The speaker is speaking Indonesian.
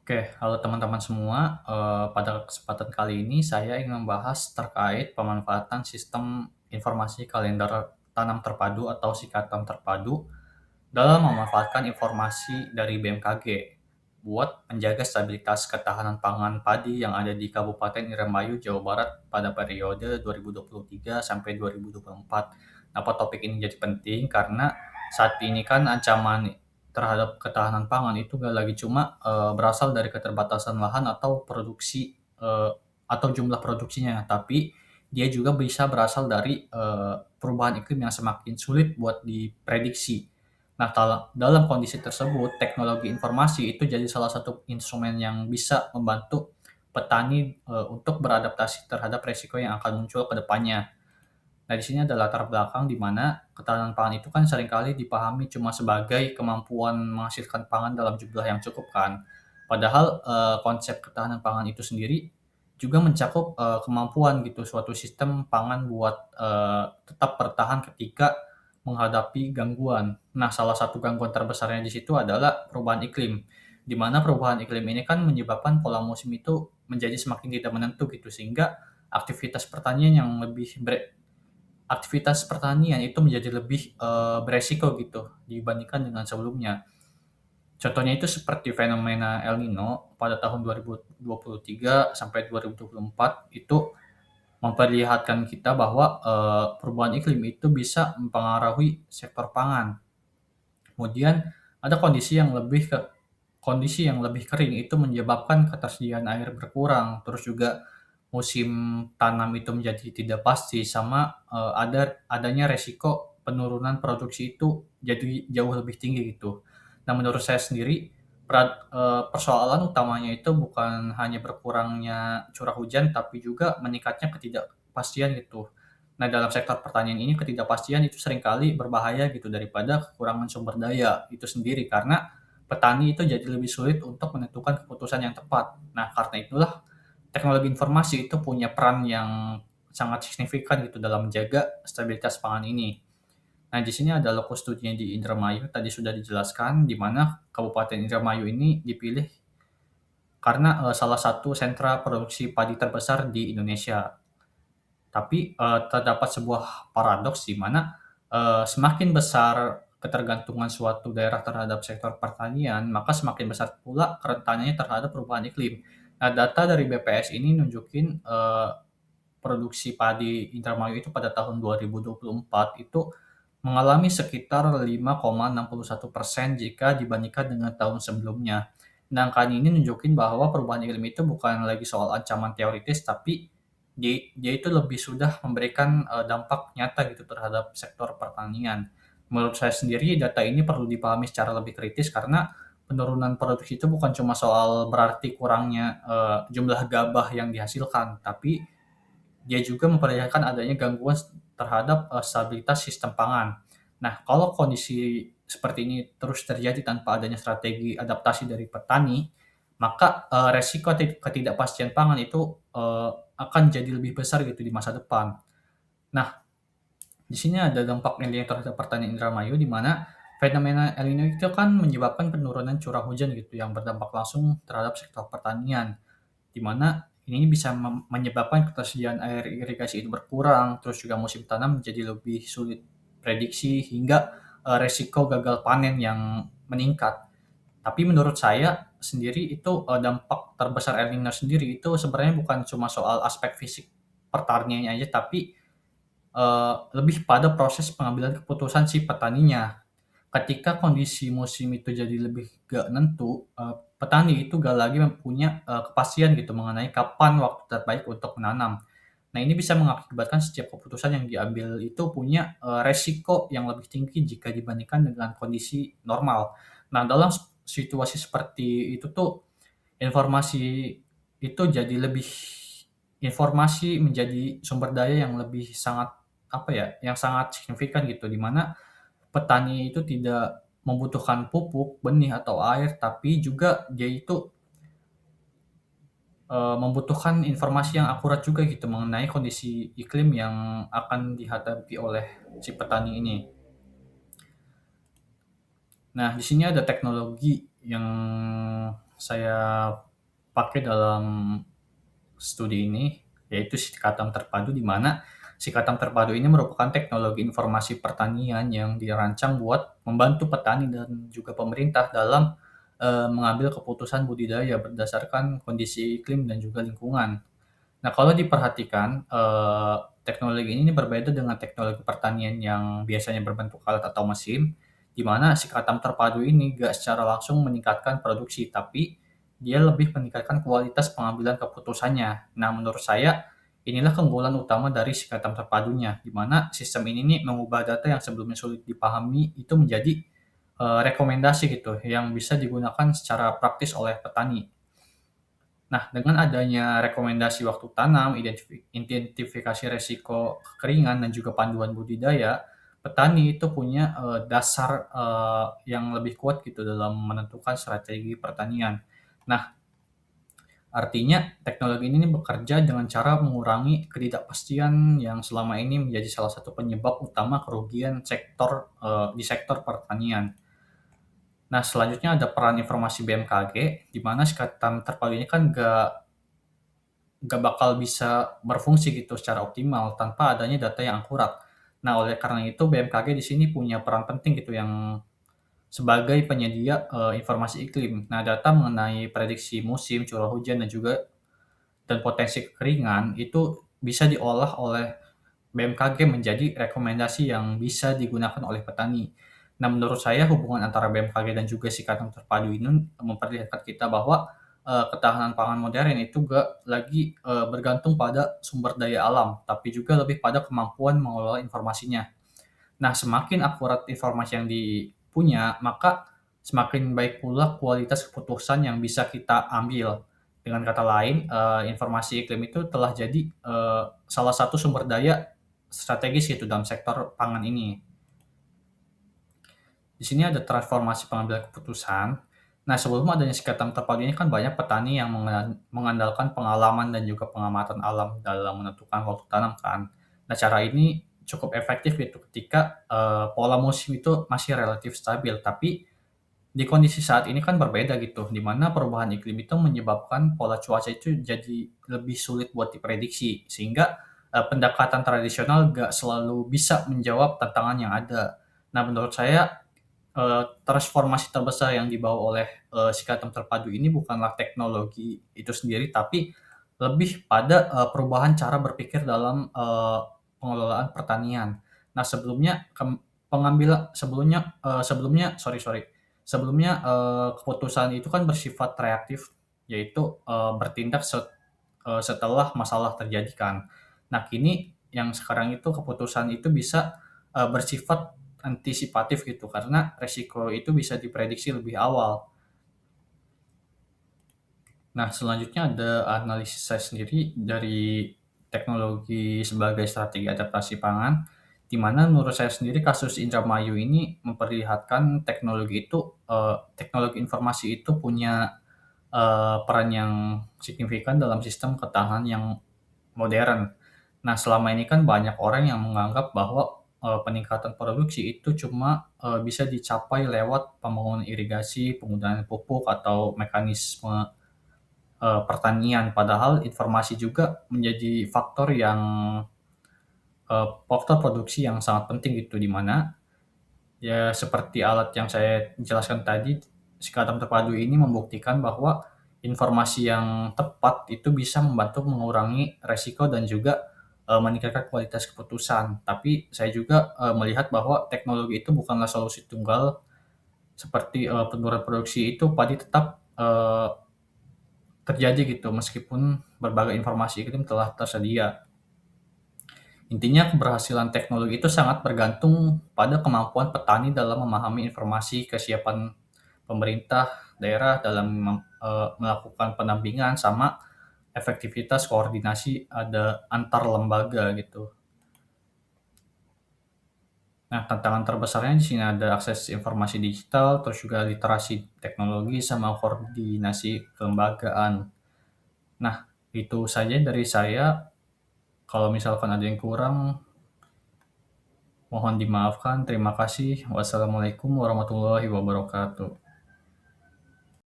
Oke, halo teman-teman semua. Pada kesempatan kali ini saya ingin membahas terkait pemanfaatan sistem informasi kalender tanam terpadu atau sikatan terpadu dalam memanfaatkan informasi dari BMKG buat menjaga stabilitas ketahanan pangan padi yang ada di Kabupaten Indramayu, Jawa Barat pada periode 2023 sampai 2024. Kenapa topik ini jadi penting? Karena saat ini kan ancaman terhadap ketahanan pangan itu nggak lagi cuma berasal dari keterbatasan lahan atau produksi atau jumlah produksinya, tapi dia juga bisa berasal dari perubahan iklim yang semakin sulit buat diprediksi. Nah, dalam kondisi tersebut, teknologi informasi itu jadi salah satu instrumen yang bisa membantu petani untuk beradaptasi terhadap resiko yang akan muncul ke depannya. Nah, di sini ada latar belakang di mana ketahanan pangan itu kan seringkali dipahami cuma sebagai kemampuan menghasilkan pangan dalam jumlah yang cukup kan. Padahal konsep ketahanan pangan itu sendiri juga mencakup kemampuan gitu suatu sistem pangan buat tetap bertahan ketika menghadapi gangguan. Nah, salah satu gangguan terbesarnya di situ adalah perubahan iklim. Di mana perubahan iklim ini kan menyebabkan pola musim itu menjadi semakin tidak menentu gitu sehingga aktivitas pertanian yang aktivitas pertanian itu menjadi lebih, beresiko gitu dibandingkan dengan sebelumnya. Contohnya itu seperti fenomena El Nino pada tahun 2023 sampai 2024 itu memperlihatkan kita bahwa, perubahan iklim itu bisa mempengaruhi sektor pangan. Kemudian ada kondisi yang lebih kering itu menyebabkan ketersediaan air berkurang, terus juga musim tanam itu menjadi tidak pasti, sama, adanya resiko penurunan produksi itu jadi jauh lebih tinggi gitu. Nah, menurut saya sendiri persoalan utamanya itu bukan hanya berkurangnya curah hujan, tapi juga meningkatnya ketidakpastian gitu. Nah, dalam sektor pertanian ini ketidakpastian itu seringkali berbahaya gitu daripada kekurangan sumber daya itu sendiri, karena petani itu jadi lebih sulit untuk menentukan keputusan yang tepat. Nah, karena itulah teknologi informasi itu punya peran yang sangat signifikan gitu dalam menjaga stabilitas pangan ini. Nah, di sini ada lokus studinya di Indramayu, tadi sudah dijelaskan, di mana Kabupaten Indramayu ini dipilih karena salah satu sentra produksi padi terbesar di Indonesia. Tapi, terdapat sebuah paradoks di mana, semakin besar ketergantungan suatu daerah terhadap sektor pertanian, maka semakin besar pula kerentanannya terhadap perubahan iklim. Nah, data dari BPS ini nunjukin, produksi padi Indramayu itu pada tahun 2024 itu mengalami sekitar 5,61% jika dibandingkan dengan tahun sebelumnya. Nah, angka ini nunjukin bahwa perubahan iklim itu bukan lagi soal ancaman teoritis, tapi dia itu lebih sudah memberikan, dampak nyata gitu terhadap sektor pertanian. Menurut saya sendiri data ini perlu dipahami secara lebih kritis karena penurunan produksi itu bukan cuma soal berarti kurangnya, jumlah gabah yang dihasilkan, tapi dia juga memperlihatkan adanya gangguan terhadap, stabilitas sistem pangan. Nah, kalau kondisi seperti ini terus terjadi tanpa adanya strategi adaptasi dari petani, maka, resiko ketidakpastian pangan itu, akan jadi lebih besar gitu di masa depan. Nah, di sini ada dampak yang terhadap pertanian Indramayu, di mana fenomena El Nino itu kan menyebabkan penurunan curah hujan gitu yang berdampak langsung terhadap sektor pertanian. Di mana ini bisa menyebabkan ketersediaan air irigasi itu berkurang, terus juga musim tanam menjadi lebih sulit prediksi hingga, resiko gagal panen yang meningkat. Tapi menurut saya sendiri itu, dampak terbesar El Nino sendiri itu sebenarnya bukan cuma soal aspek fisik pertaniannya aja, tapi, lebih pada proses pengambilan keputusan si petaninya. Ketika kondisi musim itu jadi lebih gak nentu, petani itu gak lagi punya, kepastian gitu mengenai kapan waktu terbaik untuk menanam. Nah, ini bisa mengakibatkan setiap keputusan yang diambil itu punya, resiko yang lebih tinggi jika dibandingkan dengan kondisi normal. Nah, dalam situasi seperti itu tuh, informasi itu jadi lebih informasi menjadi sumber daya yang lebih sangat, apa ya, yang sangat signifikan gitu, di mana petani itu tidak membutuhkan pupuk, benih, atau air, tapi juga dia itu, membutuhkan informasi yang akurat juga gitu mengenai kondisi iklim yang akan dihadapi oleh si petani ini. Nah, di sini ada teknologi yang saya pakai dalam studi ini, yaitu Sikatam Terpadu, di mana Sikatam Terpadu ini merupakan teknologi informasi pertanian yang dirancang buat membantu petani dan juga pemerintah dalam, mengambil keputusan budidaya berdasarkan kondisi iklim dan juga lingkungan. Nah, kalau diperhatikan, teknologi ini berbeda dengan teknologi pertanian yang biasanya berbentuk alat atau mesin, di mana si Sikatan terpadu ini nggak secara langsung meningkatkan produksi, tapi dia lebih meningkatkan kualitas pengambilan keputusannya. Nah, menurut saya inilah keunggulan utama dari si Sikatan terpadunya, di mana sistem ini nih mengubah data yang sebelumnya sulit dipahami itu menjadi, rekomendasi gitu, yang bisa digunakan secara praktis oleh petani. Nah, dengan adanya rekomendasi waktu tanam, identifikasi resiko kekeringan, dan juga panduan budidaya, petani itu punya, dasar, yang lebih kuat gitu dalam menentukan strategi pertanian. Nah, artinya teknologi ini bekerja dengan cara mengurangi ketidakpastian yang selama ini menjadi salah satu penyebab utama kerugian di sektor pertanian. Nah, selanjutnya ada peran informasi BMKG, di mana Sikatan Terpadu ini kan nggak bakal bisa berfungsi gitu secara optimal tanpa adanya data yang akurat. Nah, oleh karena itu BMKG di sini punya peran penting gitu yang sebagai penyedia, informasi iklim. Nah, data mengenai prediksi musim, curah hujan, dan potensi kekeringan itu bisa diolah oleh BMKG menjadi rekomendasi yang bisa digunakan oleh petani. Nah, menurut saya hubungan antara BMKG dan juga Sikatan Terpadu ini memperlihatkan kita bahwa, ketahanan pangan modern itu nggak lagi, bergantung pada sumber daya alam, tapi juga lebih pada kemampuan mengelola informasinya. Nah, semakin akurat informasi yang dipunya, maka semakin baik pula kualitas keputusan yang bisa kita ambil. Dengan kata lain, informasi iklim itu telah jadi, salah satu sumber daya strategis gitu dalam sektor pangan ini. Di sini ada transformasi pengambilan keputusan. Nah, sebelum adanya Sikatan Terpadu ini kan banyak petani yang mengandalkan pengalaman dan juga pengamatan alam dalam menentukan waktu tanam kan. Nah, cara ini cukup efektif gitu ketika, pola musim itu masih relatif stabil. Tapi di kondisi saat ini kan berbeda gitu, di mana perubahan iklim itu menyebabkan pola cuaca itu jadi lebih sulit buat diprediksi, sehingga, pendekatan tradisional nggak selalu bisa menjawab tantangan yang ada. Nah, menurut saya, transformasi terbesar yang dibawa oleh, Sikatan Terpadu ini bukanlah teknologi itu sendiri, tapi lebih pada, perubahan cara berpikir dalam, pengelolaan pertanian. Nah, sebelumnya sorry sorry, sebelumnya, keputusan itu kan bersifat reaktif, yaitu, bertindak setelah masalah terjadi kan. Nah, kini yang sekarang itu keputusan itu bisa, bersifat antisipatif gitu, karena resiko itu bisa diprediksi lebih awal. Nah, selanjutnya ada analisis saya sendiri dari teknologi sebagai strategi adaptasi pangan, di mana menurut saya sendiri kasus Indramayu ini memperlihatkan teknologi informasi itu punya, peran yang signifikan dalam sistem ketahanan yang modern. Nah, selama ini kan banyak orang yang menganggap bahwa, peningkatan produksi itu cuma, bisa dicapai lewat pembangunan irigasi, penggunaan pupuk, atau mekanisme, pertanian. Padahal informasi juga menjadi faktor produksi yang sangat penting gitu, di mana ya seperti alat yang saya jelaskan tadi, Sikatan Terpadu ini membuktikan bahwa informasi yang tepat itu bisa membantu mengurangi resiko dan juga, meningkatkan kualitas keputusan. Tapi saya juga, melihat bahwa teknologi itu bukanlah solusi tunggal seperti, penurunan produksi itu padi tetap, terjadi gitu meskipun berbagai informasi iklim telah tersedia. Intinya keberhasilan teknologi itu sangat bergantung pada kemampuan petani dalam memahami informasi, kesiapan pemerintah daerah dalam melakukan pendampingan, sama efektivitas koordinasi ada antar lembaga gitu. Nah, tantangan terbesarnya di sini ada akses informasi digital, terus juga literasi teknologi, sama koordinasi kelembagaan. Nah, itu saja dari saya. Kalau misalkan ada yang kurang, mohon dimaafkan. Terima kasih. Wassalamualaikum warahmatullahi wabarakatuh.